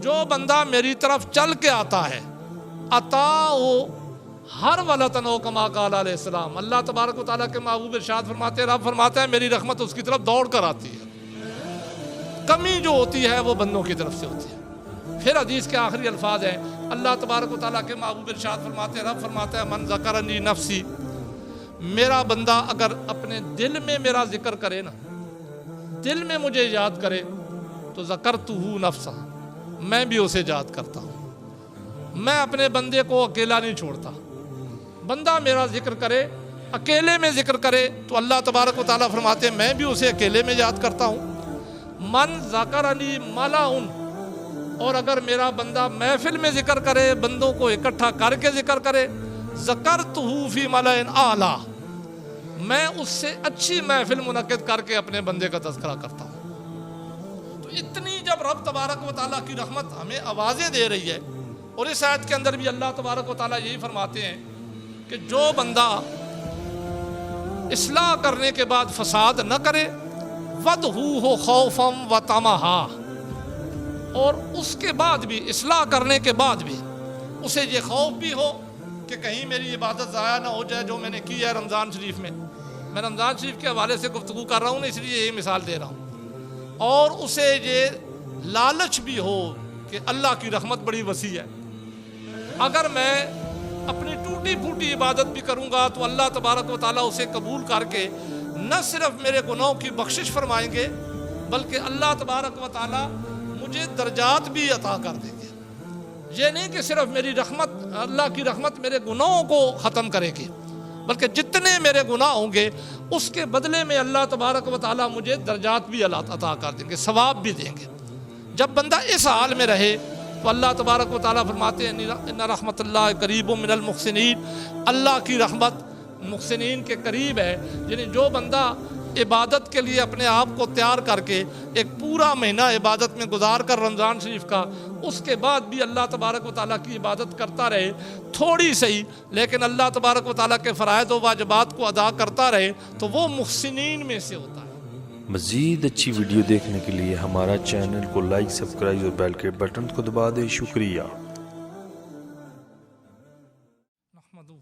جو بندہ میری طرف چل کے آتا ہے عطاؤ ہر ولطن و کما قال علیہ السلام، اللہ تبارک و تعالیٰ کے محبوب ارشاد فرماتے ہیں، رب فرماتے ہیں میری رحمت اس کی طرف دوڑ کر آتی ہے، کمی جو ہوتی ہے وہ بندوں کی طرف سے ہوتی ہے۔ پھر حدیث کے آخری الفاظ ہیں، اللہ تبارک و تعالیٰ کے محبوب ارشاد فرماتے ہیں، رب فرماتے ہیں من ذکرنی نفسی، میرا بندہ اگر اپنے دل میں میرا ذکر کرے نا، دل میں مجھے یاد کرے تو ذکرتہ نفسہ، میں بھی اسے یاد کرتا ہوں۔ میں اپنے بندے کو اکیلا نہیں چھوڑتا، بندہ میرا ذکر کرے، اکیلے میں ذکر کرے تو اللہ تبارک و تعالیٰ فرماتے ہیں میں بھی اسے اکیلے میں یاد کرتا ہوں۔ من ذکرنی ملأ، اور اگر میرا بندہ محفل میں ذکر کرے، بندوں کو اکٹھا کر کے ذکر کرے، ذکرتہ فی ملأ اعلیٰ، میں اس سے اچھی محفل منعقد کر کے اپنے بندے کا تذکرہ کرتا ہوں۔ تو اتنی جب رب تبارک و تعالیٰ کی رحمت ہمیں آوازیں دے رہی ہے، اور اس آیت کے اندر بھی اللہ تبارک و تعالیٰ یہی فرماتے ہیں کہ جو بندہ اصلاح کرنے کے بعد فساد نہ کرے، وَدْعُوهُ خَوْفًا وَطَمَعًا، اور اس کے بعد بھی، اصلاح کرنے کے بعد بھی اسے یہ خوف بھی ہو کہ کہیں میری عبادت ضائع نہ ہو جائے جو میں نے کی ہے رمضان شریف میں رمضان شریف کے حوالے سے گفتگو کر رہا ہوں نا، اس لیے یہی مثال دے رہا ہوں، اور اسے یہ لالچ بھی ہو کہ اللہ کی رحمت بڑی وسیع ہے، اگر میں اپنی ٹوٹی پھوٹی عبادت بھی کروں گا تو اللہ تبارک و تعالیٰ اسے قبول کر کے نہ صرف میرے گناہوں کی بخشش فرمائیں گے بلکہ اللہ تبارک و تعالیٰ مجھے درجات بھی عطا کر دیں گے۔ یہ نہیں کہ صرف میری رحمت، اللہ کی رحمت میرے گناہوں کو ختم کرے گی، بلکہ جتنے میرے گناہ ہوں گے اس کے بدلے میں اللہ تبارک و تعالیٰ مجھے درجات بھی عطا کر دیں گے، ثواب بھی دیں گے۔ جب بندہ اس حال میں رہے تو اللہ تبارک و تعالیٰ فرماتے ہیں ان رحمت اللہ قریب من المحسنین، اللہ کی رحمت محسنین کے قریب ہے۔ یعنی جو بندہ عبادت کے لیے اپنے آپ کو تیار کر کے ایک پورا مہینہ عبادت میں گزار کر رمضان شریف کا، اس کے بعد بھی اللہ تبارک و تعالیٰ کی عبادت کرتا رہے، تھوڑی صحیح لیکن اللہ تبارک و تعالیٰ کے فرائض و واجبات کو ادا کرتا رہے، تو وہ محسنین میں سے ہوتا ہے۔ مزید اچھی ویڈیو دیکھنے کے لیے ہمارا چینل کو لائک، سبسکرائب اور بیل کے بٹن کو دبا دیں۔ شکریہ۔ نحمدہ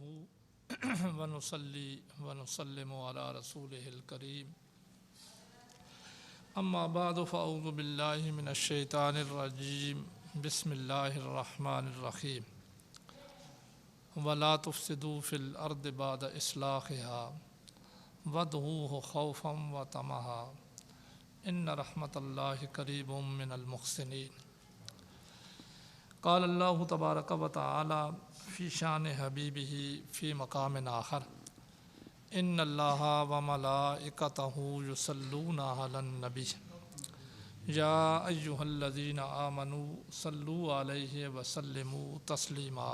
ونصلی ونسلم علی رسولہ الکریم، اما بعد فاعوذ باللہ من الشیطان الرجیم، بسم اللہ الرحمن الرحیم، ولا تفسدوا فی الارض بعد اصلاحها وادعوه خوفا وطمعا ان رحمت اللہ قریب من المحسنین۔ قال اللہ تبارک و تعالی فی شان حبیبہ فی مقام آخر، ان اللہ وملائکتہ یصلون علی النبی یا ایہا الذین آمنوا صلوا علیہ وسلموا تسلیما۔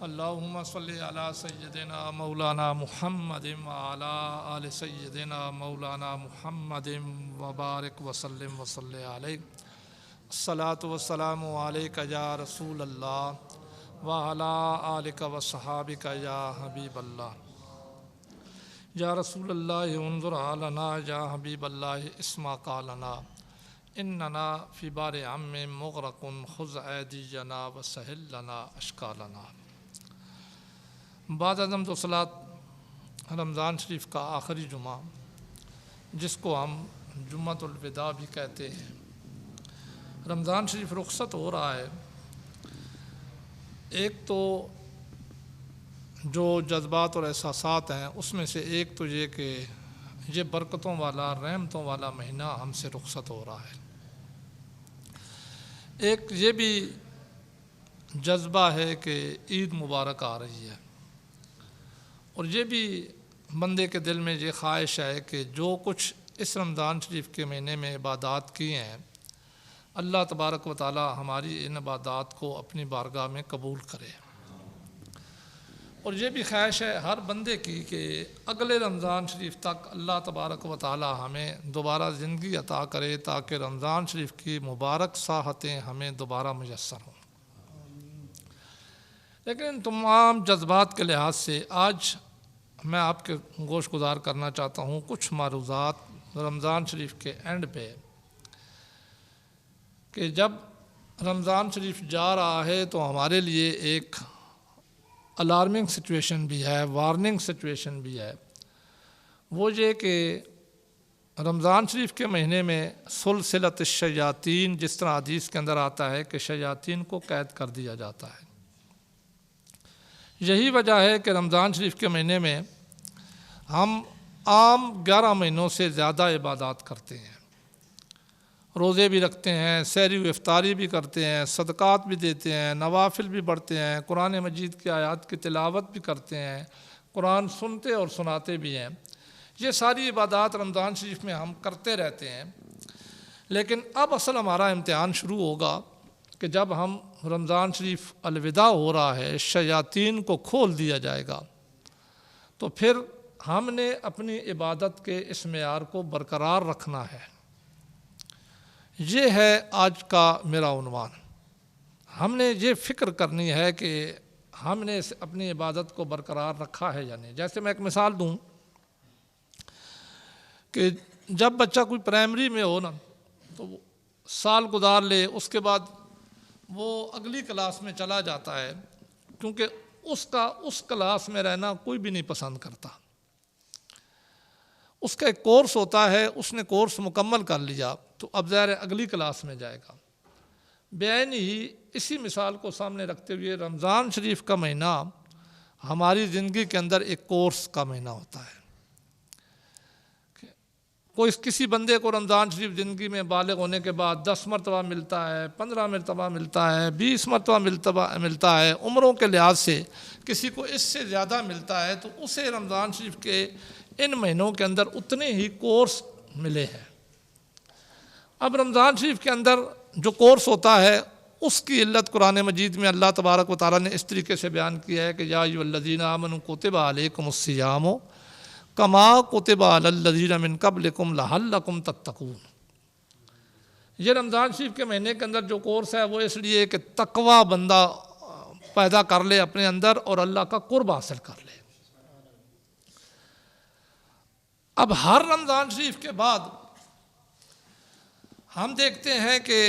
اللہم صلی علی سیدنا مولانا محمد وعلی آل سیدنا مولانا محمد وبارک وسلم وصلی علیہ۔ الصلاۃ والسلام علیک یا رسول اللہ وعلی آلک وصحابک یا حبیب اللہ۔ یا رسول اللہ انظر علینا، یا حبیب اللہ اسمع قالنا، اننا فی بار عم مغرق خذ ایدینا وسہل لنا اشکالنا۔ بعد از حمد و صلاۃ رمضان شریف کا آخری جمعہ، جس کو ہم جمعۃ الوداع بھی کہتے ہیں، رمضان شریف رخصت ہو رہا ہے۔ ایک تو جو جذبات اور احساسات ہیں اس میں سے ایک تو یہ کہ یہ برکتوں والا، رحمتوں والا مہینہ ہم سے رخصت ہو رہا ہے۔ ایک یہ بھی جذبہ ہے کہ عید مبارک آ رہی ہے، اور یہ بھی بندے کے دل میں یہ خواہش ہے کہ جو کچھ اس رمضان شریف کے مہینے میں عبادات کی ہیں، اللہ تبارک و تعالی ہماری ان عبادات کو اپنی بارگاہ میں قبول کرے۔ اور یہ بھی خواہش ہے ہر بندے کی کہ اگلے رمضان شریف تک اللہ تبارک و تعالی ہمیں دوبارہ زندگی عطا کرے تاکہ رمضان شریف کی مبارک ساحتیں ہمیں دوبارہ میسر ہوں۔ لیکن ان تمام جذبات کے لحاظ سے آج میں آپ کے گوش گزار کرنا چاہتا ہوں کچھ معروضات رمضان شریف کے اینڈ پہ، کہ جب رمضان شریف جا رہا ہے تو ہمارے لیے ایک الارمنگ سچویشن بھی ہے، وارننگ سچویشن بھی ہے۔ وہ یہ کہ رمضان شریف کے مہینے میں سلسلۃ الشیاطین، جس طرح حدیث کے اندر آتا ہے کہ شیاطین کو قید کر دیا جاتا ہے۔ یہی وجہ ہے کہ رمضان شریف کے مہینے میں ہم عام 11 مہینوں سے زیادہ عبادات کرتے ہیں، روزے بھی رکھتے ہیں، سحری و افطاری بھی کرتے ہیں، صدقات بھی دیتے ہیں، نوافل بھی پڑھتے ہیں، قرآن مجید کی آیات کی تلاوت بھی کرتے ہیں، قرآن سنتے اور سناتے بھی ہیں۔ یہ ساری عبادات رمضان شریف میں ہم کرتے رہتے ہیں، لیکن اب اصل ہمارا امتحان شروع ہوگا کہ جب ہم رمضان شریف الوداع ہو رہا ہے، شیاطین کو کھول دیا جائے گا، تو پھر ہم نے اپنی عبادت کے اس معیار کو برقرار رکھنا ہے۔ یہ ہے آج کا میرا عنوان۔ ہم نے یہ فکر کرنی ہے کہ ہم نے اپنی عبادت کو برقرار رکھا ہے یا نہیں۔ جیسے میں ایک مثال دوں کہ جب بچہ کوئی پرائمری میں ہو نا، تو وہ سال گزار لے، اس کے بعد وہ اگلی کلاس میں چلا جاتا ہے، کیونکہ اس کلاس میں رہنا کوئی بھی نہیں پسند کرتا۔ اس کا ایک کورس ہوتا ہے، اس نے کورس مکمل کر لیا تو اب ظاہر ہے اگلی کلاس میں جائے گا۔ بعین ہی اسی مثال کو سامنے رکھتے ہوئے رمضان شریف کا مہینہ ہماری زندگی کے اندر ایک کورس کا مہینہ ہوتا ہے۔ کسی بندے کو رمضان شریف زندگی میں بالغ ہونے کے بعد 10 مرتبہ ملتا ہے، 15 مرتبہ ملتا ہے، 20 مرتبہ ملتا ہے، عمروں کے لحاظ سے کسی کو اس سے زیادہ ملتا ہے، تو اسے رمضان شریف کے ان مہینوں کے اندر اتنے ہی کورس ملے ہیں۔ اب رمضان شریف کے اندر جو کورس ہوتا ہے، اس کی علت قرآن مجید میں اللہ تبارک و تعالیٰ نے اس طریقے سے بیان کیا ہے کہ یا ایھا الذین آمنوا کتب علیکم الصیام کما کتب علی الذین من قبلکم لعلکم تتقون۔ یہ رمضان شریف کے مہینے کے اندر جو کورس ہے وہ اس لیے کہ تقوی بندہ پیدا کر لے اپنے اندر اور اللہ کا قرب حاصل کر لے۔ اب ہر رمضان شریف کے بعد ہم دیکھتے ہیں کہ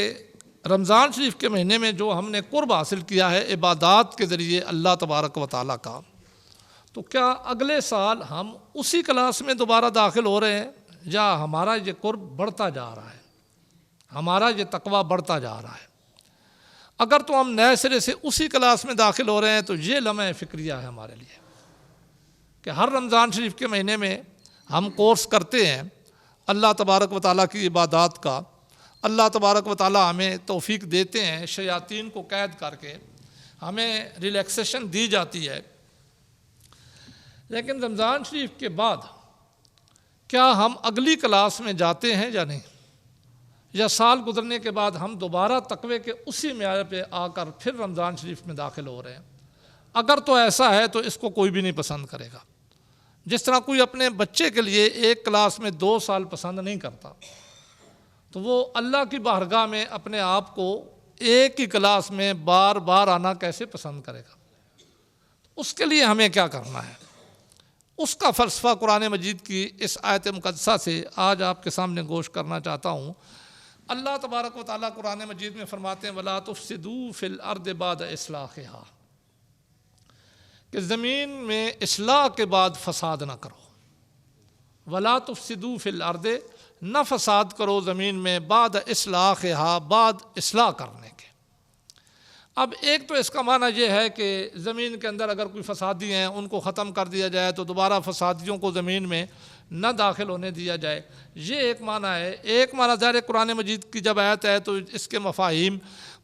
رمضان شریف کے مہینے میں جو ہم نے قرب حاصل کیا ہے عبادات کے ذریعے اللہ تبارک و تعالیٰ کا، تو کیا اگلے سال ہم اسی کلاس میں دوبارہ داخل ہو رہے ہیں، یا ہمارا یہ قرب بڑھتا جا رہا ہے، ہمارا یہ تقویٰ بڑھتا جا رہا ہے؟ اگر تو ہم نئے سرے سے اسی کلاس میں داخل ہو رہے ہیں تو یہ لمحہ فکریہ ہے ہمارے لیے کہ ہر رمضان شریف کے مہینے میں ہم کورس کرتے ہیں اللہ تبارک و تعالیٰ کی عبادات کا۔ اللہ تبارک و تعالیٰ ہمیں توفیق دیتے ہیں، شیاطین کو قید کر کے ہمیں ریلیکسیشن دی جاتی ہے، لیکن رمضان شریف کے بعد کیا ہم اگلی کلاس میں جاتے ہیں یا نہیں؟ یا سال گزرنے کے بعد ہم دوبارہ تقوی کے اسی معیار پہ آ کر پھر رمضان شریف میں داخل ہو رہے ہیں؟ اگر تو ایسا ہے تو اس کو کوئی بھی نہیں پسند کرے گا۔ جس طرح کوئی اپنے بچے کے لیے ایک کلاس میں 2 سال پسند نہیں کرتا، تو وہ اللہ کی بارگاہ میں اپنے آپ کو ایک ہی کلاس میں بار بار آنا کیسے پسند کرے گا؟ اس کے لیے ہمیں کیا کرنا ہے؟ اس کا فلسفہ قرآن مجید کی اس آیت مقدسہ سے آج آپ کے سامنے گوش کرنا چاہتا ہوں۔ اللہ تبارک و تعالیٰ قرآن مجید میں فرماتے ہیں وَلَا تُفْسِدُوا فِي الْأَرْضِ بَعْدَ إِصْلَاحِهَا، کہ زمین میں اصلاح کے بعد فساد نہ کرو۔ وَلَا تُفْسِدُوا فِي الْأَرْضِ، نہ فساد کرو زمین میں، بعد اصلاحها، بعد اصلاح کرنے کے۔ اب ایک تو اس کا معنی یہ ہے کہ زمین کے اندر اگر کوئی فسادی ہیں ان کو ختم کر دیا جائے تو دوبارہ فسادیوں کو زمین میں نہ داخل ہونے دیا جائے، یہ ایک معنی ہے۔ ایک معنی ظاہر قرآن مجید کی جب آیت ہے تو اس کے مفاہیم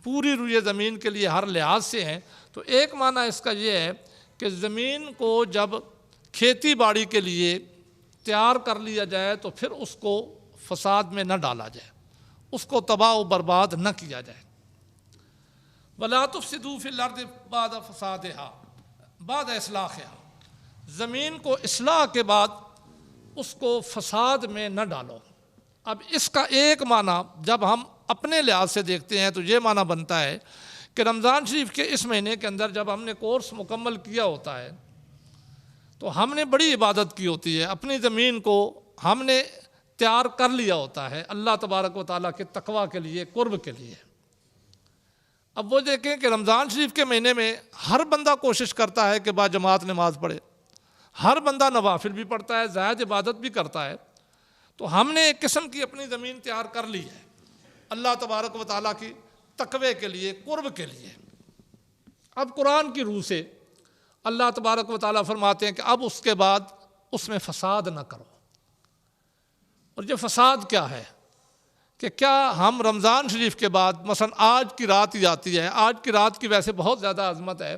پوری روئے زمین کے لیے ہر لحاظ سے ہیں۔ تو ایک معنی اس کا یہ ہے کہ زمین کو جب کھیتی باڑی کے لیے تیار کر لیا جائے تو پھر اس کو فساد میں نہ ڈالا جائے، اس کو تباہ و برباد نہ کیا جائے۔ وَلَا تُفْسِدُوا فِي الْأَرْضِ بَعْدَ فَسَادِهَا بَعْدَ إِصْلَاحِهَا، زمین کو اصلاح کے بعد اس کو فساد میں نہ ڈالو۔ اب اس کا ایک معنی جب ہم اپنے لحاظ سے دیکھتے ہیں تو یہ معنی بنتا ہے کہ رمضان شریف کے اس مہینے کے اندر جب ہم نے کورس مکمل کیا ہوتا ہے تو ہم نے بڑی عبادت کی ہوتی ہے، اپنی زمین کو ہم نے تیار کر لیا ہوتا ہے اللہ تبارک و تعالیٰ کے تقویٰ کے لیے، قرب کے لیے۔ اب وہ دیکھیں کہ رمضان شریف کے مہینے میں ہر بندہ کوشش کرتا ہے کہ باجماعت نماز پڑھے، ہر بندہ نوافل بھی پڑھتا ہے، زائد عبادت بھی کرتا ہے۔ تو ہم نے ایک قسم کی اپنی زمین تیار کر لی ہے اللہ تبارک و تعالیٰ کی تقوی کے لیے، قرب کے لیے۔ اب قرآن کی روح سے اللہ تبارک و تعالیٰ فرماتے ہیں کہ اب اس کے بعد اس میں فساد نہ کرو۔ اور یہ فساد کیا ہے کہ کیا ہم رمضان شریف کے بعد مثلا آج کی رات ہی آتی ہے، آج کی رات کی ویسے بہت زیادہ عظمت ہے،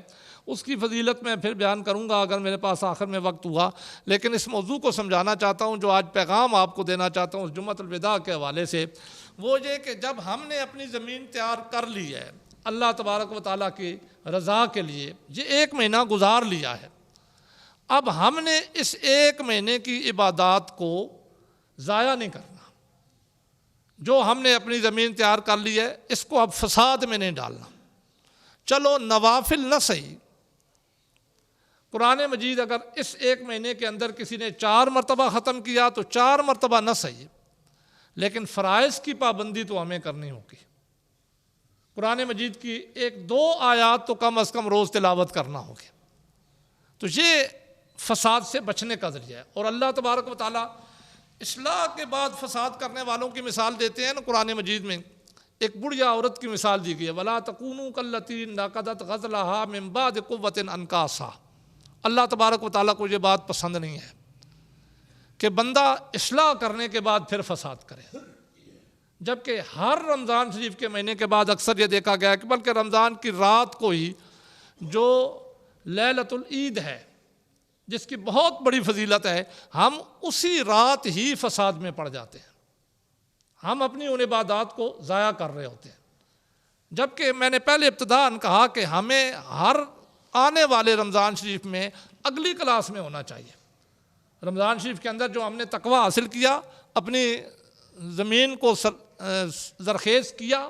اس کی فضیلت میں پھر بیان کروں گا اگر میرے پاس آخر میں وقت ہوا، لیکن اس موضوع کو سمجھانا چاہتا ہوں، جو آج پیغام آپ کو دینا چاہتا ہوں اس جمعۃ الوداع کے حوالے سے، وہ یہ کہ جب ہم نے اپنی زمین تیار کر لی ہے اللہ تبارک و تعالیٰ کی رضا کے لیے، یہ ایک مہینہ گزار لیا ہے، اب ہم نے اس ایک مہینے کی عبادات کو ضائع نہیں کرنا۔ جو ہم نے اپنی زمین تیار کر لی ہے اس کو اب فساد میں نہیں ڈالنا۔ چلو نوافل نہ صحیح، قرآن مجید اگر اس ایک مہینے کے اندر کسی نے 4 مرتبہ ختم کیا تو 4 مرتبہ نہ صحیح، لیکن فرائض کی پابندی تو ہمیں کرنی ہوگی۔ قرآن مجید کی 1-2 آیات تو کم از کم روز تلاوت کرنا ہوگی۔ تو یہ فساد سے بچنے کا ذریعہ ہے۔ اور اللہ تبارک و تعالیٰ اصلاح کے بعد فساد کرنے والوں کی مثال دیتے ہیں نا قرآن مجید میں، ایک بڑھیا عورت کی مثال دی گئی ہے، وَلَا تَكُونُوا كَالَّتِي نَقَضَتْ غَزْلَهَا مِن بَعْدِ قُوَّةٍ أَنْكَاثًا۔ اللہ تبارک و تعالیٰ کو یہ بات پسند نہیں ہے کہ بندہ اصلاح کرنے کے بعد پھر فساد کرے، جبکہ ہر رمضان شریف کے مہینے کے بعد اکثر یہ دیکھا گیا کہ بلکہ رمضان کی رات کو ہی جو لیلۃ العید ہے جس کی بہت بڑی فضیلت ہے، ہم اسی رات ہی فساد میں پڑ جاتے ہیں، ہم اپنی ان عبادات کو ضائع کر رہے ہوتے ہیں۔ جبکہ میں نے پہلے ابتداءً کہا کہ ہمیں ہر آنے والے رمضان شریف میں اگلی کلاس میں ہونا چاہیے۔ رمضان شریف کے اندر جو ہم نے تقوی حاصل کیا، اپنی زمین کو زرخیز کیا،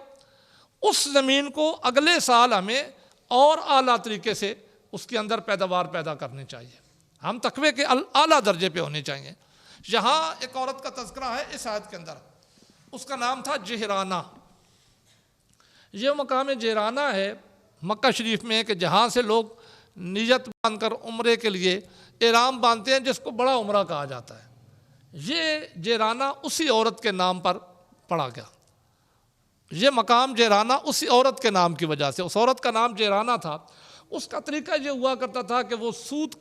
اس زمین کو اگلے سال ہمیں اور اعلیٰ طریقے سے اس کے اندر پیداوار پیدا کرنی چاہیے، ہم تقوی کے اعلیٰ درجے پہ ہونے چاہیے۔ یہاں ایک عورت کا تذکرہ ہے اس آیت کے اندر، اس کا نام تھا جہرانہ۔ یہ مقام جہرانہ ہے مکہ شریف میں کہ جہاں سے لوگ نیت باندھ کر عمرے کے لیے احرام باندھتے ہیں، جس کو بڑا عمرہ کہا جاتا ہے۔ یہ جہرانہ اسی عورت کے نام پر پڑا گیا، یہ مقام جہرانہ اسی عورت کے نام کی وجہ سے، اس عورت کا نام جہرانہ تھا۔ اس کا طریقہ یہ ہوا کرتا تھا کہ وہ سوت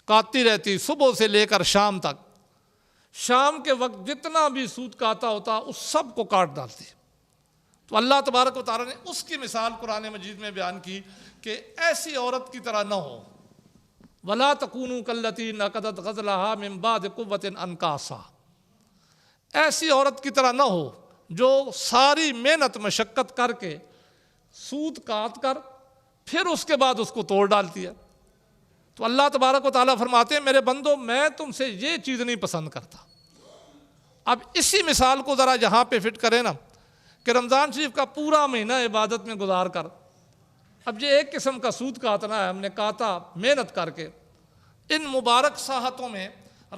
کاٹتی رہتی صبح سے لے کر شام تک، شام کے وقت جتنا بھی سوت کاتا ہوتا اس سب کو کاٹ ڈالتی۔ تو اللہ تبارک و تعالیٰ نے اس کی مثال قرآن مجید میں بیان کی کہ ایسی عورت کی طرح نہ ہو، وَلَا تَكُونُوا كَالَّتِي نَقَضَتْ غَزْلَهَا مِن بَعْدِ قُوَّةٍ أَنْكَاثًا۔ ایسی عورت کی طرح نہ ہو جو ساری محنت مشقت کر کے سوت کاٹ کر پھر اس کے بعد اس کو توڑ ڈالتی ہے۔ تو اللہ تبارک و تعالیٰ فرماتے ہیں میرے بندو میں تم سے یہ چیز نہیں پسند کرتا۔ اب اسی مثال کو ذرا یہاں پہ فٹ کریں نا کہ رمضان شریف کا پورا مہینہ عبادت میں گزار کر اب یہ ایک قسم کا سود کاٹنا ہے، ہم نے کاٹا محنت کر کے، ان مبارک ساحتوں میں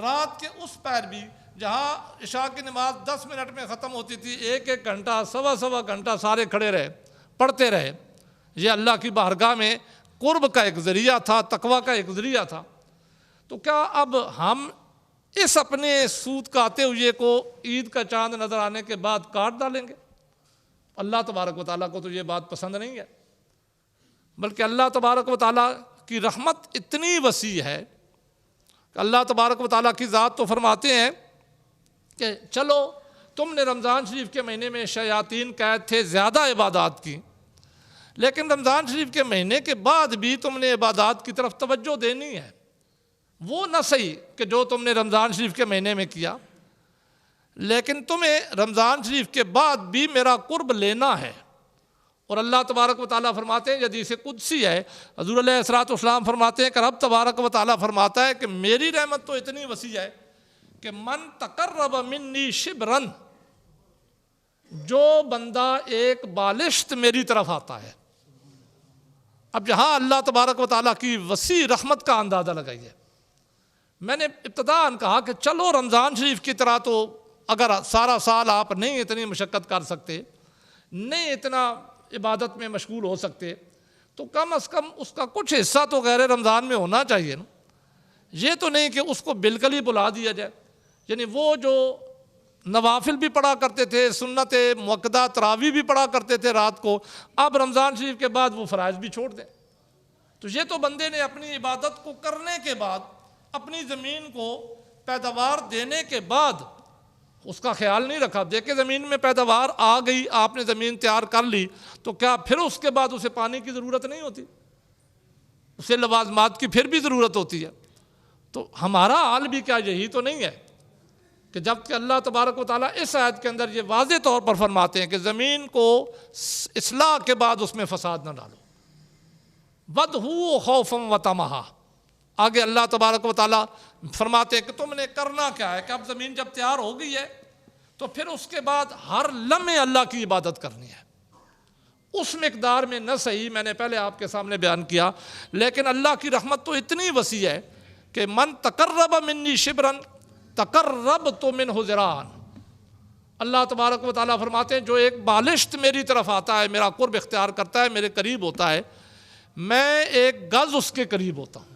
رات کے اس پیر بھی جہاں عشاء کی نماز 10 منٹ میں ختم ہوتی تھی، 1 گھنٹہ سوا گھنٹہ سارے کھڑے رہے، پڑھتے رہے۔ یہ اللہ کی بارگاہ میں قرب کا ایک ذریعہ تھا، تقوی کا ایک ذریعہ تھا۔ تو کیا اب ہم اس اپنے سود کاتے ہوئے کو عید کا چاند نظر آنے کے بعد کاٹ ڈالیں گے؟ اللہ تبارک و تعالیٰ کو تو یہ بات پسند نہیں ہے، بلکہ اللہ تبارک و تعالیٰ کی رحمت اتنی وسیع ہے کہ اللہ تبارک و تعالیٰ کی ذات تو فرماتے ہیں کہ چلو تم نے رمضان شریف کے مہینے میں شیاطین قید تھے، زیادہ عبادات کی، لیکن رمضان شریف کے مہینے کے بعد بھی تم نے عبادات کی طرف توجہ دینی ہے۔ وہ نہ صحیح کہ جو تم نے رمضان شریف کے مہینے میں کیا، لیکن تمہیں رمضان شریف کے بعد بھی میرا قرب لینا ہے۔ اور اللہ تبارک و تعالیٰ فرماتے ہیں، حدیث قدسی ہے، حضور علیہ الصلوۃ والسلام فرماتے ہیں کہ رب تبارک و تعالیٰ فرماتا ہے کہ میری رحمت تو اتنی وسیع ہے کہ من تقرب منی شبرن، جو بندہ ایک بالشت میری طرف آتا ہے۔ اب یہاں اللہ تبارک و تعالیٰ کی وسیع رحمت کا اندازہ لگائیے۔ میں نے ابتداءً کہا کہ چلو رمضان شریف کی طرح تو اگر سارا سال آپ نہیں اتنی مشقت کر سکتے، نہیں اتنا عبادت میں مشغول ہو سکتے تو کم از کم اس کا کچھ حصہ تو غیر رمضان میں ہونا چاہیے نا. یہ تو نہیں کہ اس کو بالکل ہی بلا دیا جائے. یعنی وہ جو نوافل بھی پڑھا کرتے تھے, سنت مؤکدہ تراویح بھی پڑھا کرتے تھے رات کو, اب رمضان شریف کے بعد وہ فرائض بھی چھوڑ دیں. تو یہ تو بندے نے اپنی عبادت کو کرنے کے بعد, اپنی زمین کو پیداوار دینے کے بعد اس کا خیال نہیں رکھا. دیکھیں زمین میں پیداوار آ گئی, آپ نے زمین تیار کر لی, تو کیا پھر اس کے بعد اسے پانی کی ضرورت نہیں ہوتی؟ اسے لوازمات کی پھر بھی ضرورت ہوتی ہے. تو ہمارا حال بھی کیا یہی تو نہیں ہے کہ جب کہ اللہ تبارک و تعالیٰ اس آیت کے اندر یہ واضح طور پر فرماتے ہیں کہ زمین کو اصلاح کے بعد اس میں فساد نہ ڈالو. وَدْعُوهُ خَوْفًا وَطَمَعًا. آگے اللہ تبارک و تعالیٰ فرماتے ہیں کہ تم نے کرنا کیا ہے کہ اب زمین جب تیار ہو گئی ہے تو پھر اس کے بعد ہر لمحے اللہ کی عبادت کرنی ہے. اس مقدار میں نہ صحیح, میں نے پہلے آپ کے سامنے بیان کیا, لیکن اللہ کی رحمت تو اتنی وسیع ہے کہ من تقرب منی شبرن تقربت منہ ذراعن. اللہ تبارک و تعالیٰ فرماتے ہیں جو ایک بالشت میری طرف آتا ہے, میرا قرب اختیار کرتا ہے, میرے قریب ہوتا ہے, میں ایک گز اس کے قریب ہوتا ہوں.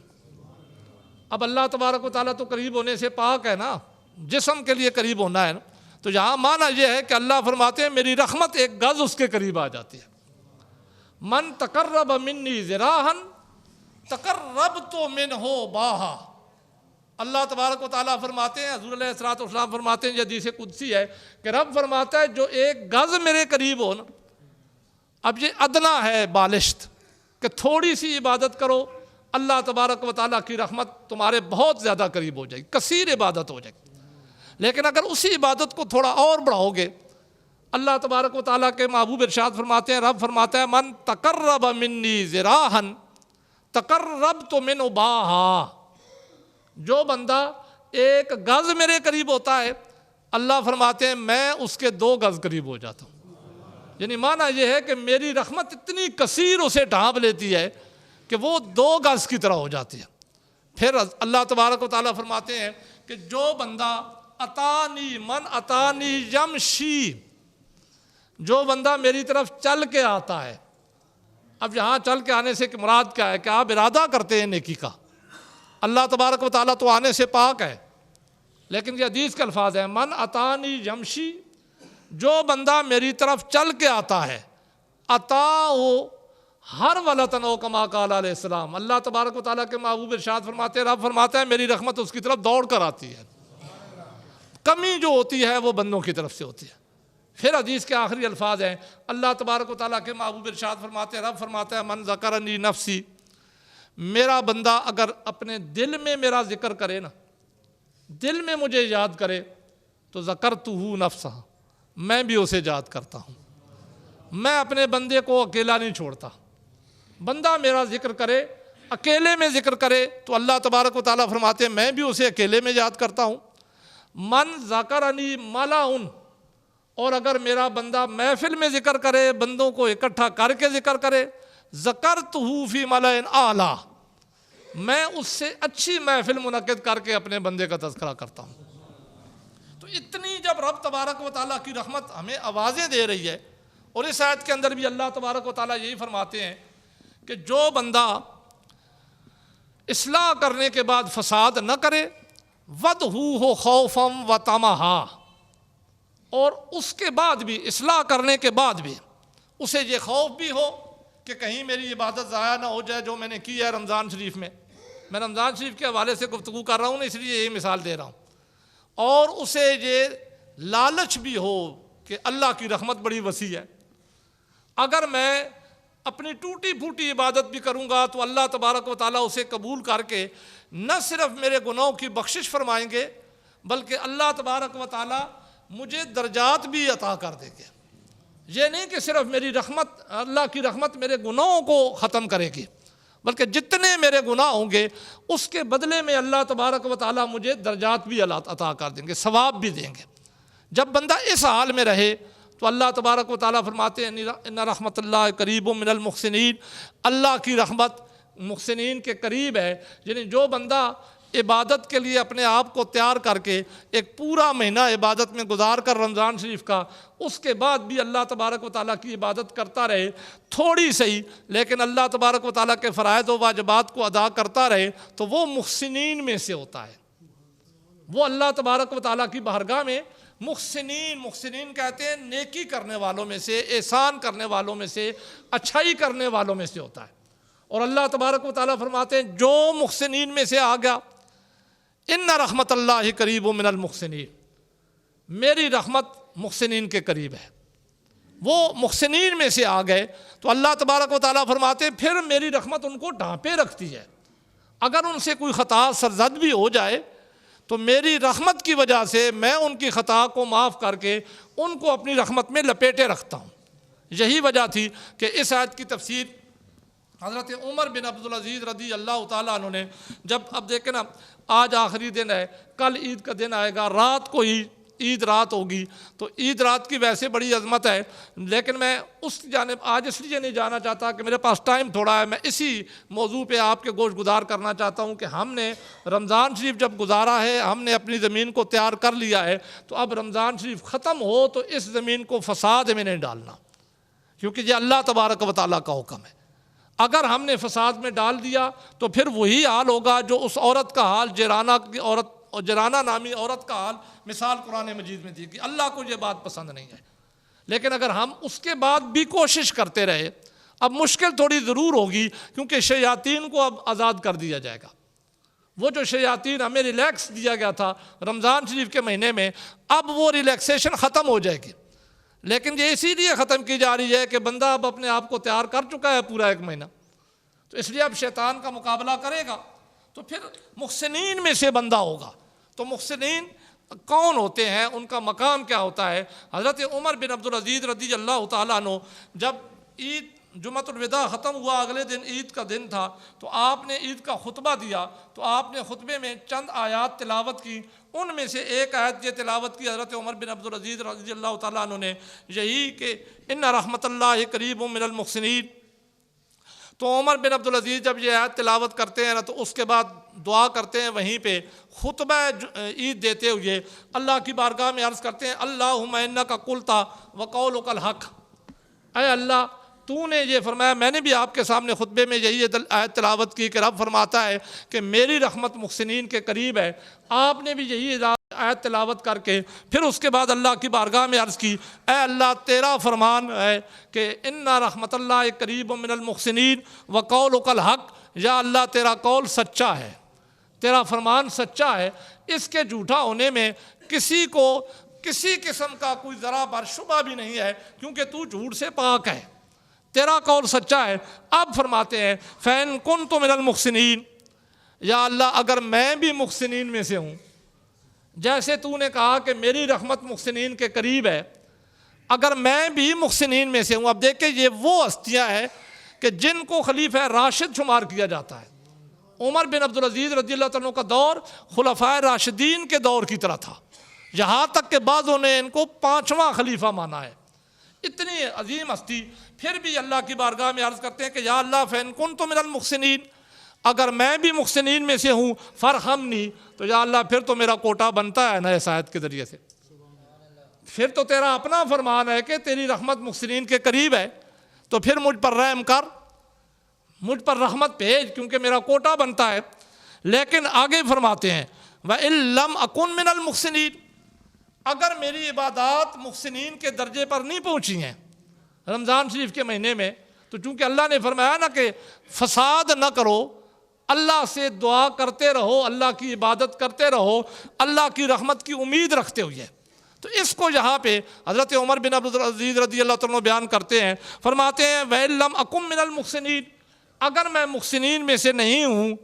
اب اللہ تبارک و تعالیٰ تو قریب ہونے سے پاک ہے نا, جسم کے لیے قریب ہونا ہے نا. تو یہاں معنی یہ ہے کہ اللہ فرماتے ہیں میری رحمت ایک گز اس کے قریب آ جاتی ہے. من تقرب منی ذراعن تقربت منہ باہا. اللہ تبارک و تعالیٰ فرماتے ہیں, حضور علیہ الصلوۃ والسلام فرماتے ہیں, یہ حدیث قدسی ہے کہ رب فرماتا ہے جو ایک گز میرے قریب ہو نا. اب یہ ادنا ہے بالشت کہ تھوڑی سی عبادت کرو, اللہ تبارک و تعالیٰ کی رحمت تمہارے بہت زیادہ قریب ہو جائے گی, کثیر عبادت ہو جائے گی. لیکن اگر اسی عبادت کو تھوڑا اور بڑھاؤ گے, اللہ تبارک و تعالیٰ کے محبوب ارشاد فرماتے ہیں, رب فرماتا ہے من تقرب منی ذراعن تقربت منہ باہا. جو بندہ ایک گز میرے قریب ہوتا ہے, اللہ فرماتے ہیں میں اس کے 2 گز قریب ہو جاتا ہوں. یعنی معنی یہ ہے کہ میری رحمت اتنی کثیر اسے ڈھانپ لیتی ہے کہ وہ 2 گز کی طرح ہو جاتی ہے. پھر اللہ تبارک و تعالیٰ فرماتے ہیں کہ جو بندہ اتانی من اتانی یمشی, جو بندہ میری طرف چل کے آتا ہے. اب یہاں چل کے آنے سے مراد کیا ہے کہ آپ ارادہ کرتے ہیں نیکی کا. اللہ تبارک و تعالیٰ تو آنے سے پاک ہے, لیکن یہ حدیث کے الفاظ ہیں من اتانی یمشی, جو بندہ میری طرف چل کے آتا ہے, اتاؤ ہر ولطن و کما قال علیہ السلام. اللہ تبارک و تعالیٰ کے محبوب ارشاد فرماتے ہیں, رب فرماتا ہے میری رحمت اس کی طرف دوڑ کر آتی ہے. کمی جو ہوتی ہے وہ بندوں کی طرف سے ہوتی ہے. پھر حدیث کے آخری الفاظ ہیں, اللہ تبارک و تعالیٰ کے محبوب ارشاد فرماتے ہیں, رب فرماتا ہے من ذکرنی نفسی, میرا بندہ اگر اپنے دل میں میرا ذکر کرے نا, دل میں مجھے یاد کرے, تو ذکرتہ نفسہ, میں بھی اسے یاد کرتا ہوں. میں اپنے بندے کو اکیلا نہیں چھوڑتا. بندہ میرا ذکر کرے, اکیلے میں ذکر کرے, تو اللہ تبارک و تعالیٰ فرماتے ہیں میں بھی اسے اکیلے میں یاد کرتا ہوں. من ذکرنی ملأ, اور اگر میرا بندہ محفل میں ذکر کرے, بندوں کو اکٹھا کر کے ذکر کرے, ذکرتہ فی ملأ اعلیٰ, میں اس سے اچھی محفل منعقد کر کے اپنے بندے کا تذکرہ کرتا ہوں. تو اتنی جب رب تبارک و تعالیٰ کی رحمت ہمیں آوازیں دے رہی ہے, اور اس آیت کے اندر بھی اللہ تبارک و تعالیٰ یہی فرماتے ہیں کہ جو بندہ اصلاح کرنے کے بعد فساد نہ کرے, وَدْعُوهُ خَوْفًا وَطَمَعًا, اور اس کے بعد بھی, اصلاح کرنے کے بعد بھی اسے یہ خوف بھی ہو کہ کہیں میری عبادت ضائع نہ ہو جائے جو میں نے کی ہے رمضان شریف میں. میں رمضان شریف کے حوالے سے گفتگو کر رہا ہوں نا, اس لیے یہی مثال دے رہا ہوں. اور اسے یہ لالچ بھی ہو کہ اللہ کی رحمت بڑی وسیع ہے, اگر میں اپنی ٹوٹی پھوٹی عبادت بھی کروں گا تو اللہ تبارک و تعالیٰ اسے قبول کر کے نہ صرف میرے گناہوں کی بخشش فرمائیں گے, بلکہ اللہ تبارک و تعالیٰ مجھے درجات بھی عطا کر دیں گے. یہ نہیں کہ صرف میری رحمت, اللہ کی رحمت میرے گناہوں کو ختم کرے گی, بلکہ جتنے میرے گناہ ہوں گے اس کے بدلے میں اللہ تبارک و تعالیٰ مجھے درجات بھی عطا کر دیں گے, ثواب بھی دیں گے. جب بندہ اس حال میں رہے تو اللہ تبارک و تعالیٰ فرماتے ہیں ان رحمت اللہ قریب من المحسنین, اللہ کی رحمت محسنین کے قریب ہے. یعنی جو بندہ عبادت کے لیے اپنے آپ کو تیار کر کے ایک پورا مہینہ عبادت میں گزار کر رمضان شریف کا، اس کے بعد بھی اللہ تبارک و تعالیٰ کی عبادت کرتا رہے، تھوڑی صحیح لیکن اللہ تبارک و تعالیٰ کے فرائض و واجبات کو ادا کرتا رہے، تو وہ محسنین میں سے ہوتا ہے۔ وہ اللہ تبارک و تعالیٰ کی بارگاہ میں محسنین کہتے ہیں نیکی کرنے والوں میں سے، احسان کرنے والوں میں سے، اچھائی کرنے والوں میں سے ہوتا ہے۔ اور اللہ تبارک و تعالیٰ فرماتے ہیں جو محسنین میں سے آ گیا، ان رحمت اللہ قریب من المحسنین، میری رحمت محسنین کے قریب ہے۔ وہ محسنین میں سے آ گئے تو اللہ تبارک و تعالیٰ فرماتے ہیں پھر میری رحمت ان کو ڈھانپے رکھتی ہے۔ اگر ان سے کوئی خطا سرزد بھی ہو جائے تو میری رحمت کی وجہ سے میں ان کی خطا کو معاف کر کے ان کو اپنی رحمت میں لپیٹے رکھتا ہوں۔ یہی وجہ تھی کہ اس آیت کی تفسیر حضرت عمر بن عبدالعزیز رضی اللہ تعالیٰ عنہ نے، جب اب دیکھیں نا آج آخری دن ہے، کل عید کا دن آئے گا، رات کو ہی عید رات ہوگی، تو عید رات کی ویسے بڑی عظمت ہے، لیکن میں اس جانب آج اس لیے نہیں جانا چاہتا کہ میرے پاس ٹائم تھوڑا ہے، میں اسی موضوع پہ آپ کے گوش گزار کرنا چاہتا ہوں کہ ہم نے رمضان شریف جب گزارا ہے، ہم نے اپنی زمین کو تیار کر لیا ہے، تو اب رمضان شریف ختم ہو تو اس زمین کو فساد میں نہیں ڈالنا، کیونکہ یہ اللہ تبارک و تعالیٰ کا حکم ہے۔ اگر ہم نے فساد میں ڈال دیا تو پھر وہی حال ہوگا جو اس عورت کا حال، جرانہ نامی عورت کا حال مثال قرآن مجید میں دی کہ اللہ کو یہ بات پسند نہیں ہے۔ لیکن اگر ہم اس کے بعد بھی کوشش کرتے رہے، اب مشکل تھوڑی ضرور ہوگی کیونکہ شیاطین کو اب آزاد کر دیا جائے گا۔ وہ جو شیاطین ہمیں ریلیکس دیا گیا تھا رمضان شریف کے مہینے میں، اب وہ ریلیکسیشن ختم ہو جائے گی، لیکن یہ اسی لیے ختم کی جا رہی ہے کہ بندہ اب اپنے آپ کو تیار کر چکا ہے پورا ایک مہینہ، تو اس لیے اب شیطان کا مقابلہ کرے گا تو پھر محسنین میں سے بندہ ہوگا۔ تو محسنین کون ہوتے ہیں، ان کا مقام کیا ہوتا ہے؟ حضرت عمر بن عبدالعزیز رضی اللہ تعالیٰ عنہ جب عید جمعۃ الوداع ختم ہوا، اگلے دن عید کا دن تھا، تو آپ نے عید کا خطبہ دیا، تو آپ نے خطبے میں چند آیات تلاوت کی، ان میں سے ایک آیت یہ تلاوت کی حضرت عمر بن عبدالعزیز رضی اللہ تعالیٰ عنہ نے، یہی کہ ان رحمت اللہ قریب من المحسنین۔ تو عمر بن عبدالعزیز جب یہ آیت تلاوت کرتے ہیں نا تو اس کے بعد دعا کرتے ہیں، وہیں پہ خطبہ عید دیتے ہوئے اللہ کی بارگاہ میں عرض کرتے ہیں اللہم انک قلت وقولک الحق، اے اللہ تو نے یہ فرمایا، میں نے بھی آپ کے سامنے خطبے میں یہی آیت تلاوت کی کہ رب فرماتا ہے کہ میری رحمت محسنین کے قریب ہے، آپ نے بھی یہی آیت تلاوت کر کے پھر اس کے بعد اللہ کی بارگاہ میں عرض کی اے اللہ تیرا فرمان ہے کہ ان رحمت اللہ قریب من المحسنین وقولک الحق، یا اللہ تیرا قول سچا ہے، تیرا فرمان سچا ہے، اس کے جھوٹا ہونے میں کسی کو کسی قسم کا کوئی ذرا بر شبہ بھی نہیں ہے، کیونکہ تو جھوٹ سے پاک ہے، تیرا قول سچا ہے۔ اب فرماتے ہیں فَإِن كُنتُ مِنَ الْمُحْسِنِينَ، یا اللہ اگر میں بھی محسنین میں سے ہوں، جیسے تو نے کہا کہ میری رحمت محسنین کے قریب ہے، اگر میں بھی محسنین میں سے ہوں۔ اب دیکھیں یہ وہ ہستیاں ہیں کہ جن کو خلیفہ راشد شمار کیا جاتا ہے۔ عمر بن عبدالعزیز رضی اللہ عنہ کا دور خلفائے راشدین کے دور کی طرح تھا، یہاں تک کہ بعضوں نے ان کو 5واں خلیفہ مانا ہے۔ اتنی عظیم ہستی، پھر بھی اللہ کی بارگاہ میں عرض کرتے ہیں کہ یا اللہ فَإِن كُنتُ مِنَ الْمُحْسِنِينَ، اگر میں بھی محسنین میں سے ہوں فَارْحَمْنِی، تو یا اللہ پھر تو میرا کوٹا بنتا ہے نا اس آیت کے ذریعے سے، پھر تو تیرا اپنا فرمان ہے کہ تیری رحمت محسنین کے قریب ہے، تو پھر مجھ پر رحم کر، مجھ پر رحمت بھیج، کیونکہ میرا کوٹا بنتا ہے۔ لیکن آگے فرماتے ہیں وَإِن لَمْ أَكُن مِنَ الْمُحْسِنِينَ، اگر میری عبادات محسنین کے درجے پر نہیں پہنچی ہیں رمضان شریف کے مہینے میں، تو چونکہ اللہ نے فرمایا نا کہ فساد نہ کرو، اللہ سے دعا کرتے رہو، اللہ کی عبادت کرتے رہو، اللہ کی رحمت کی امید رکھتے ہوئے، تو اس کو یہاں پہ حضرت عمر بن عبدالعزیز رضی اللہ عنہ بیان کرتے ہیں، فرماتے ہیں وَإِن لَمْ أَكُن مِنَ الْمُحْسِنِينَ، اگر میں محسنین میں سے نہیں ہوں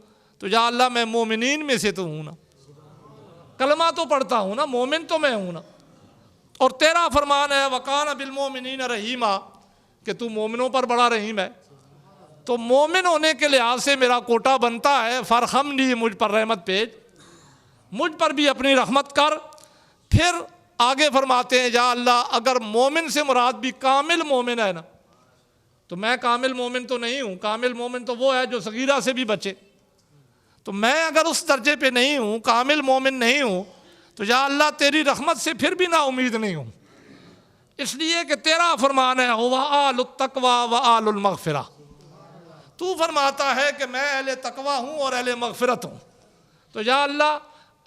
تو یا اللہ میں مومنین میں سے تو ہوں نا، کلمہ تو پڑھتا ہوں نا، مومن تو میں ہوں نا، اور تیرا فرمان ہے وَكَانَ بِالْمُؤْمِنِينَ رَحِيمًا، کہ تو مومنوں پر بڑا رحیم ہے، تو مومن ہونے کے لحاظ سے میرا کوٹا بنتا ہے، فَارْحَمْنِی، مجھ پر رحمت بھیج، مجھ پر بھی اپنی رحمت کر۔ پھر آگے فرماتے ہیں یا اللہ اگر مومن سے مراد بھی کامل مومن ہے نا، تو میں کامل مومن تو نہیں ہوں، کامل مومن تو وہ ہے جو صغیرہ سے بھی بچے، تو میں اگر اس درجے پہ نہیں ہوں، کامل مومن نہیں ہوں، تو یا اللہ تیری رحمت سے پھر بھی نا امید نہیں ہوں، اس لیے کہ تیرا فرمان ہے وَآلُ التَّقْوَى وَآلُ الْمَغْفِرَةِ، تو فرماتا ہے کہ میں اہل تقوی ہوں اور اہل مغفرت ہوں۔ تو یا اللہ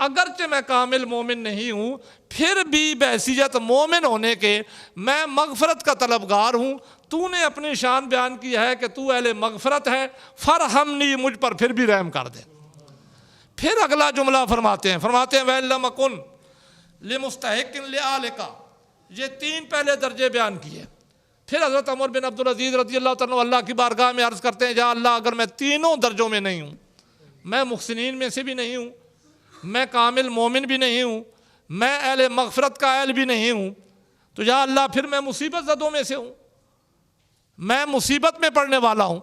اگرچہ میں کامل مومن نہیں ہوں، پھر بھی بحیثیت مومن ہونے کے میں مغفرت کا طلبگار ہوں۔ تو نے اپنی شان بیان کی ہے کہ تو اہل مغفرت ہے، فرحمنی، مجھ پر پھر بھی رحم کر دے۔ پھر اگلا جملہ فرماتے ہیں وَإِن لَمْ أَكُنْ لِمُسْتَحِقٍ لِآلِكَ، یہ تین پہلے درجے بیان کیے۔ پھر حضرت عمر بن عبدالعزیز رضی اللہ تعالیٰ اللہ کی بارگاہ میں عرض کرتے ہیں یا اللہ اگر میں تینوں درجوں میں نہیں ہوں، میں محسنین میں سے بھی نہیں ہوں، میں کامل مومن بھی نہیں ہوں، میں اہل مغفرت کا اہل بھی نہیں ہوں، تو یا اللہ پھر میں مصیبت زدوں میں سے ہوں، میں مصیبت میں پڑنے والا ہوں۔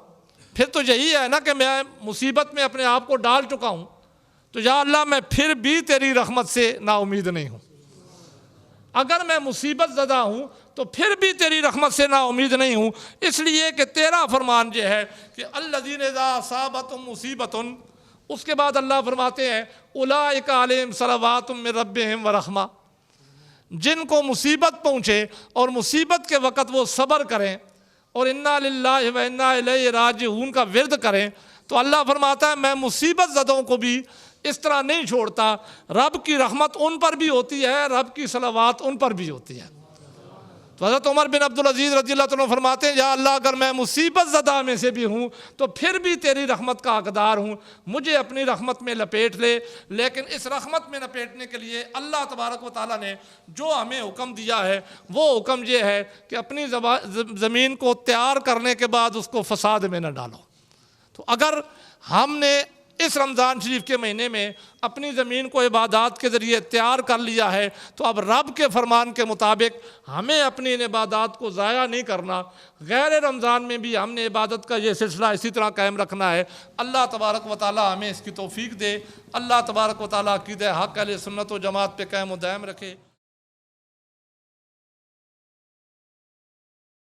پھر تو یہی ہے نا کہ میں مصیبت میں اپنے آپ کو ڈال چکا ہوں، تو یا اللہ میں پھر بھی تیری رحمت سے نا امید نہیں ہوں۔ اگر میں مصیبت زدہ ہوں تو پھر بھی تیری رحمت سے نا امید نہیں ہوں، اس لیے کہ تیرا فرمان یہ ہے کہ الذین اذا اصابتہم مصیبۃ، اس کے بعد اللہ فرماتے ہیں اولئک علیہم صلوات من ربہم ورحمہ، جن کو مصیبت پہنچے اور مصیبت کے وقت وہ صبر کریں اور انا للہ و انا الیہ راجعون کا ورد کریں، تو اللہ فرماتا ہے میں مصیبت زدوں کو بھی اس طرح نہیں چھوڑتا، رب کی رحمت ان پر بھی ہوتی ہے، رب کی صلوات ان پر بھی ہوتی ہے۔ تو حضرت عمر بن عبدالعزیز رضی اللہ عنہ فرماتے ہیں یا اللہ اگر میں مصیبت زدہ میں سے بھی ہوں تو پھر بھی تیری رحمت کا حقدار ہوں، مجھے اپنی رحمت میں لپیٹ لے۔ لیکن اس رحمت میں لپیٹنے کے لیے اللہ تبارک و تعالیٰ نے جو ہمیں حکم دیا ہے وہ حکم یہ ہے کہ اپنی زمین کو تیار کرنے کے بعد اس کو فساد میں نہ ڈالو۔ تو اگر ہم نے اس رمضان شریف کے مہینے میں اپنی زمین کو عبادات کے ذریعے تیار کر لیا ہے تو اب رب کے فرمان کے مطابق ہمیں اپنی ان عبادات کو ضائع نہیں کرنا، غیر رمضان میں بھی ہم نے عبادت کا یہ سلسلہ اسی طرح قائم رکھنا ہے۔ اللہ تبارک و تعالی ہمیں اس کی توفیق دے۔ اللہ تبارک و تعالی عقیدہ حق اہل سنت و جماعت پہ قائم و دائم رکھے۔